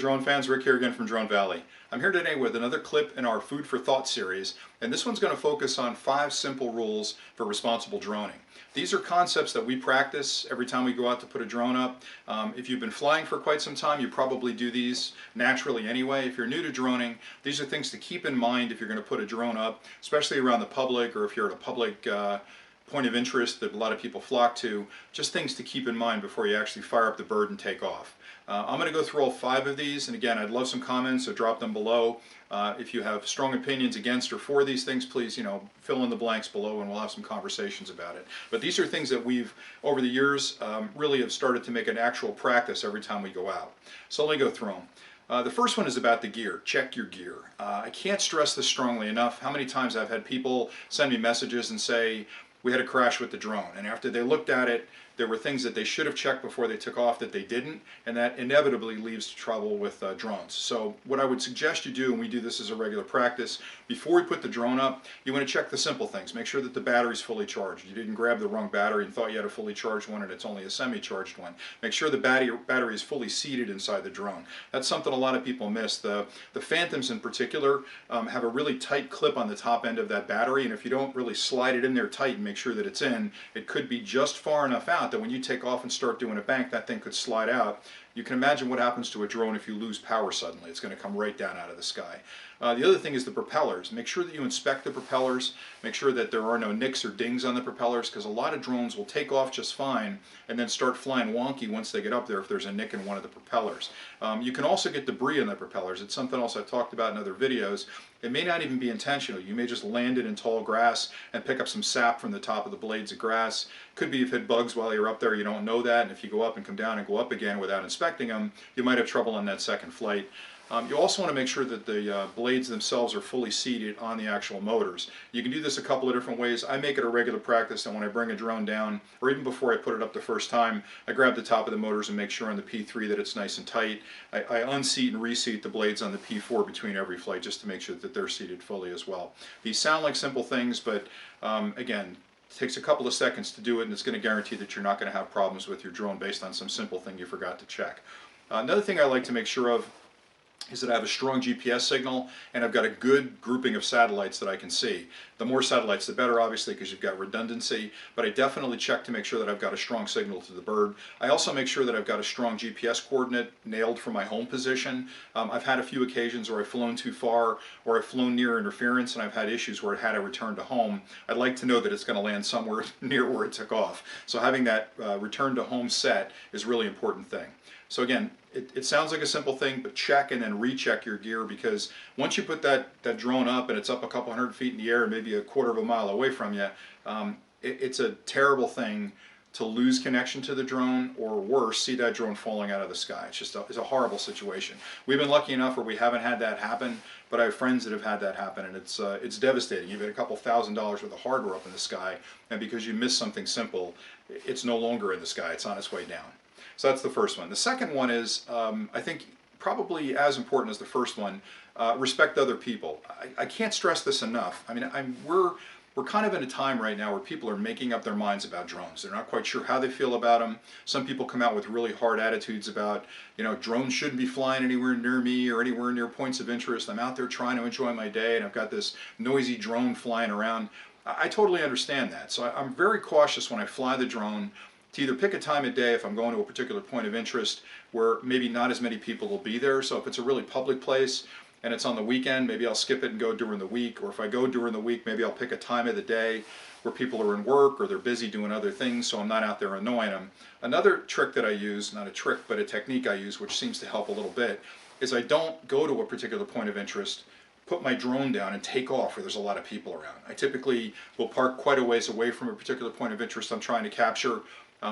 drone fans, Rick here again from Drone Valley. I'm here today with another clip in our Food for Thought series, and this one's going to focus on 5 simple rules for responsible droning. These are concepts that we practice every time we go out to put a drone up. If you've been flying for quite some time, you probably do these naturally anyway. If you're new to droning, these are things to keep in mind if you're going to put a drone up, especially around the public, or if you're at a public point of interest that a lot of people flock to. Just things to keep in mind before you actually fire up the bird and take off. I'm going to go through all 5 of these, and again, I'd love some comments, so drop them below. If you have strong opinions against or for these things, please, fill in the blanks below and we'll have some conversations about it. But these are things that we've, over the years, really have started to make an actual practice every time we go out. So let me go through them. The first one is about the gear. Check your gear. I can't stress this strongly enough. How many times I've had people send me messages and say, we had a crash with the drone, and after they looked at it, there were things that they should have checked before they took off that they didn't, and that inevitably leads to trouble with drones. So what I would suggest you do, and we do this as a regular practice, before we put the drone up, you want to check the simple things. Make sure that the battery's fully charged. You didn't grab the wrong battery and thought you had a fully charged one and it's only a semi-charged one. Make sure the battery is fully seated inside the drone. That's something a lot of people miss. The Phantoms in particular have a really tight clip on the top end of that battery, and if you don't really slide it in there tight and make sure that it's in, it could be just far enough out that when you take off and start doing a bank, that thing could slide out. You can imagine what happens to a drone if you lose power suddenly. It's going to come right down out of the sky. The other thing is the propellers. Make sure that you inspect the propellers. Make sure that there are no nicks or dings on the propellers, because a lot of drones will take off just fine and then start flying wonky once they get up there if there's a nick in one of the propellers. You can also get debris in the propellers. It's something else I've talked about in other videos. It may not even be intentional. You may just land it in tall grass and pick up some sap from the top of the blades of grass. Could be you've hit bugs while you're up there, you don't know that, and if you go up and come down and go up again without inspecting them, you might have trouble on that second flight. You also want to make sure that the blades themselves are fully seated on the actual motors. You can do this a couple of different ways. I make it a regular practice that when I bring a drone down, or even before I put it up the first time, I grab the top of the motors and make sure on the P3 that it's nice and tight. I unseat and reseat the blades on the P4 between every flight just to make sure that they're seated fully as well. These sound like simple things, but again, it takes a couple of seconds to do it, and it's going to guarantee that you're not going to have problems with your drone based on some simple thing you forgot to check. Another thing I like to make sure of is that I have a strong GPS signal and I've got a good grouping of satellites that I can see. The more satellites the better, obviously, because you've got redundancy, but I definitely check to make sure that I've got a strong signal to the bird. I also make sure that I've got a strong GPS coordinate nailed from my home position. I've had a few occasions where I've flown too far or I've flown near interference and I've had issues where I had to return to home. I'd like to know that it's going to land somewhere near where it took off. So having that return to home set is a really important thing. So again, it sounds like a simple thing, but check and then recheck your gear, because once you put that drone up and it's up a couple hundred feet in the air, maybe a quarter of a mile away from you, it's a terrible thing to lose connection to the drone, or worse, see that drone falling out of the sky. It's just it's a horrible situation. We've been lucky enough where we haven't had that happen, but I have friends that have had that happen, and it's devastating. You've had a couple $1,000s worth of hardware up in the sky, and because you missed something simple, it's no longer in the sky. It's on its way down. So that's the first one. The second one is, I think, probably as important as the first one, respect other people. I can't stress this enough. I mean, we're kind of in a time right now where people are making up their minds about drones. They're not quite sure how they feel about them. Some people come out with really hard attitudes about, drones shouldn't be flying anywhere near me or anywhere near points of interest. I'm out there trying to enjoy my day and I've got this noisy drone flying around. I totally understand that. So I'm very cautious when I fly the drone to either pick a time of day if I'm going to a particular point of interest where maybe not as many people will be there. So if it's a really public place and it's on the weekend, maybe I'll skip it and go during the week. Or if I go during the week, maybe I'll pick a time of the day where people are in work or they're busy doing other things, so I'm not out there annoying them. Another trick that I use, not a trick, but a technique I use, which seems to help a little bit, is I don't go to a particular point of interest, put my drone down and take off where there's a lot of people around. I typically will park quite a ways away from a particular point of interest I'm trying to capture,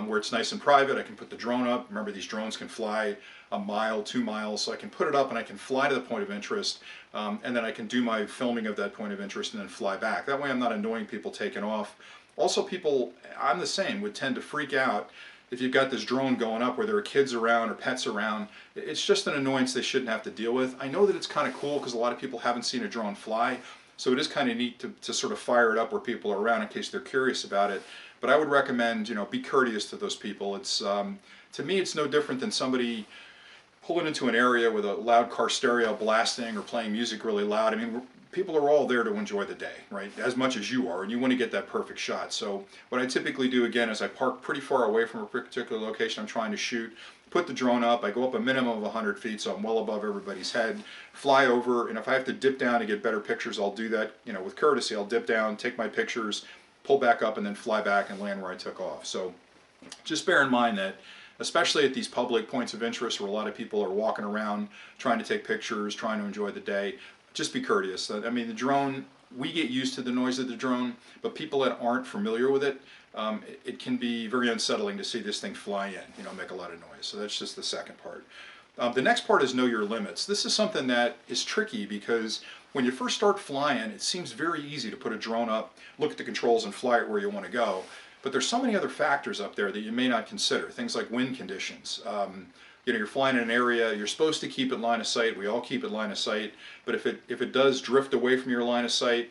where it's nice and private. I can put the drone up. Remember, these drones can fly a mile, 2 miles, so I can put it up and I can fly to the point of interest, and then I can do my filming of that point of interest and then fly back. That way I'm not annoying people taking off. Also, people, I'm the same, would tend to freak out if you've got this drone going up where there are kids around or pets around. It's just an annoyance they shouldn't have to deal with. I know that it's kind of cool because a lot of people haven't seen a drone fly, so it is kind of neat to sort of fire it up where people are around in case they're curious about it. But I would recommend, be courteous to those people. It's to me, it's no different than somebody pulling into an area with a loud car stereo blasting or playing music really loud. I mean, people are all there to enjoy the day, right? As much as you are, and you want to get that perfect shot. So what I typically do again is I park pretty far away from a particular location I'm trying to shoot, put the drone up, I go up a minimum of 100 feet, so I'm well above everybody's head, fly over, and if I have to dip down to get better pictures, I'll do that, you know, with courtesy. I'll dip down, take my pictures, pull back up, and then fly back and land where I took off. So just bear in mind that, especially at these public points of interest where a lot of people are walking around trying to take pictures, trying to enjoy the day, just be courteous. I mean, the drone, we get used to the noise of the drone, but people that aren't familiar with it, it can be very unsettling to see this thing fly in, you know, make a lot of noise. So that's just the second part. The next part is know your limits. This is something that is tricky because when you first start flying, it seems very easy to put a drone up, look at the controls, and fly it where you want to go. But there's so many other factors up there that you may not consider. Things like wind conditions. You know, you're flying in an area, you're supposed to keep it line of sight. We all keep it line of sight. But if it does drift away from your line of sight,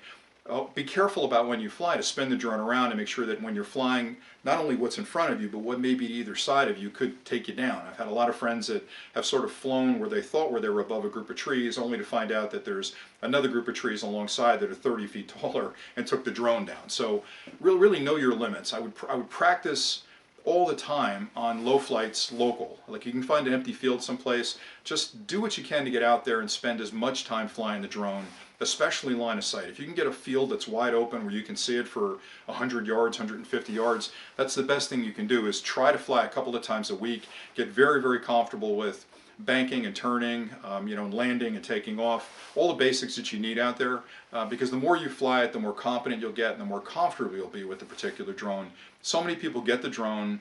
be careful about when you fly to spin the drone around and make sure that when you're flying, not only what's in front of you, but what may be either side of you could take you down. I've had a lot of friends that have sort of flown where they thought they were above a group of trees, only to find out that there's another group of trees alongside that are 30 feet taller and took the drone down. So really know your limits. I would practice all the time on low flights local. Like, you can find an empty field someplace, just do what you can to get out there and spend as much time flying the drone, especially line of sight. If you can get a field that's wide open where you can see it for 100 yards, 150 yards, that's the best thing you can do, is try to fly a couple of times a week, get very, very comfortable with banking and turning, you know, landing and taking off, all the basics that you need out there, because the more you fly it, the more competent you'll get and the more comfortable you'll be with the particular drone. So many people get the drone,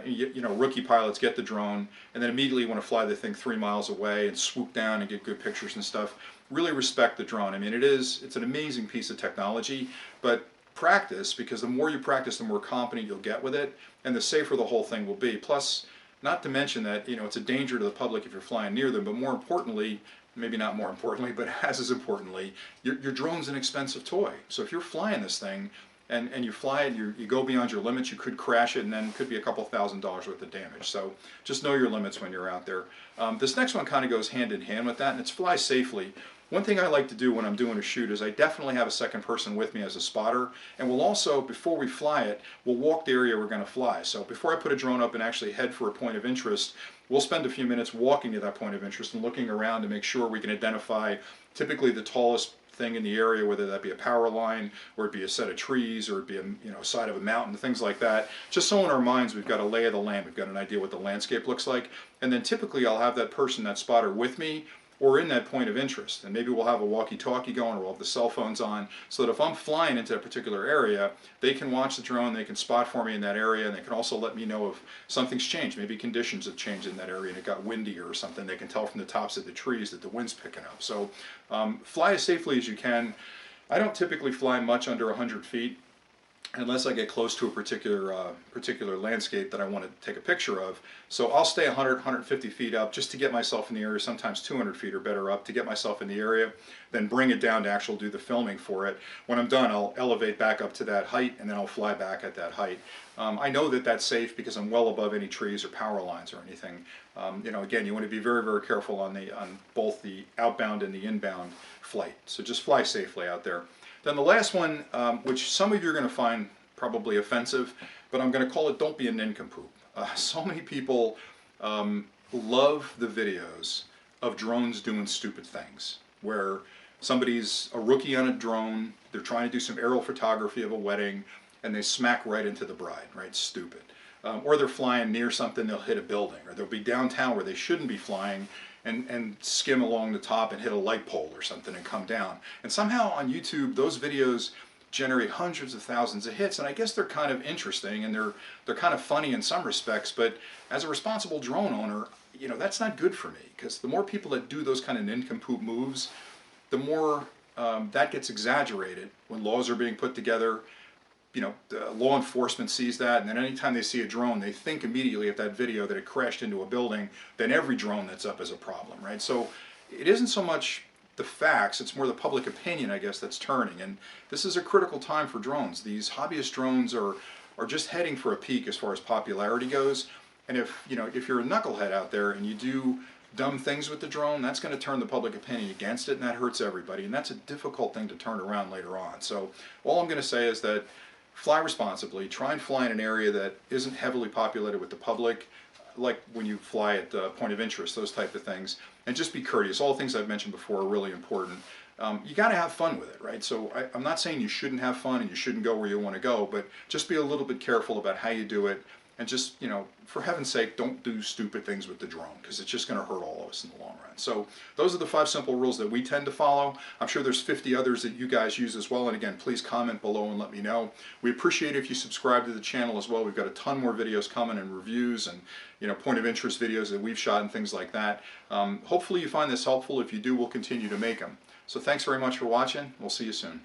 you know, rookie pilots get the drone and then immediately want to fly the thing 3 miles away and swoop down and get good pictures and stuff. Really respect the drone. I mean, it's an amazing piece of technology, but practice, because the more you practice, the more competent you'll get with it, and the safer the whole thing will be. Plus, not to mention that, you know, it's a danger to the public if you're flying near them, but more importantly, maybe not more importantly, but as importantly, your drone's an expensive toy. So if you're flying this thing and you fly it, you go beyond your limits, you could crash it, and then it could be a couple $1,000s worth of damage. So just know your limits when you're out there. This next one kind of goes hand in hand with that, and it's fly safely. One thing I like to do when I'm doing a shoot is I definitely have a second person with me as a spotter, and we'll also, before we fly it, we'll walk the area we're going to fly. So before I put a drone up and actually head for a point of interest, we'll spend a few minutes walking to that point of interest and looking around to make sure we can identify typically the tallest thing in the area, whether that be a power line or it be a set of trees or it be a side of a mountain, things like that. Just so in our minds we've got a lay of the land, we've got an idea what the landscape looks like, and then typically I'll have that person, that spotter, with me or in that point of interest, and maybe we'll have a walkie-talkie going or we'll have the cell phones on, so that if I'm flying into a particular area, they can watch the drone, they can spot for me in that area, and they can also let me know if something's changed. Maybe conditions have changed in that area and it got windier or something. They can tell from the tops of the trees that the wind's picking up. So fly as safely as you can. I don't typically fly much under 100 feet unless I get close to a particular landscape that I want to take a picture of. So I'll stay 100, 150 feet up just to get myself in the area, sometimes 200 feet or better up to get myself in the area, then bring it down to actually do the filming for it. When I'm done, I'll elevate back up to that height and then I'll fly back at that height. I know that that's safe because I'm well above any trees or power lines or anything. Again, you want to be very, very careful on both the outbound and the inbound flight. So just fly safely out there. Then the last one, which some of you are going to find probably offensive, but I'm going to call it "Don't be a nincompoop." So many people love the videos of drones doing stupid things, where somebody's a rookie on a drone, they're trying to do some aerial photography of a wedding, and they smack right into the bride, right? Stupid. Or they're flying near something, they'll hit a building, or they'll be downtown where they shouldn't be flying, and skim along the top and hit a light pole or something and come down. And somehow on YouTube, those videos generate hundreds of thousands of hits, and I guess they're kind of interesting and they're kind of funny in some respects, but as a responsible drone owner, that's not good for me, because the more people that do those kind of nincompoop moves, the more that gets exaggerated when laws are being put together. Law enforcement sees that, and then anytime they see a drone, they think immediately of that video that it crashed into a building, then every drone that's up is a problem, right? So it isn't so much the facts, it's more the public opinion, I guess, that's turning, and this is a critical time for drones. These hobbyist drones are just heading for a peak as far as popularity goes, and if you're a knucklehead out there and you do dumb things with the drone, that's going to turn the public opinion against it, and that hurts everybody, and that's a difficult thing to turn around later on. So all I'm going to say is that fly responsibly, try and fly in an area that isn't heavily populated with the public, like when you fly at the point of interest, those type of things, and just be courteous. All the things I've mentioned before are really important. You got to have fun with it, right? So I'm not saying you shouldn't have fun and you shouldn't go where you want to go, but just be a little bit careful about how you do it, and just, for heaven's sake, don't do stupid things with the drone, because it's just going to hurt all of us in the long run. So those are the 5 simple rules that we tend to follow. I'm sure there's 50 others that you guys use as well, and again, please comment below and let me know. We appreciate it if you subscribe to the channel as well. We've got a ton more videos coming, and reviews, and point of interest videos that we've shot and things like that. Hopefully you find this helpful. If you do, we'll continue to make them. So thanks very much for watching. We'll see you soon.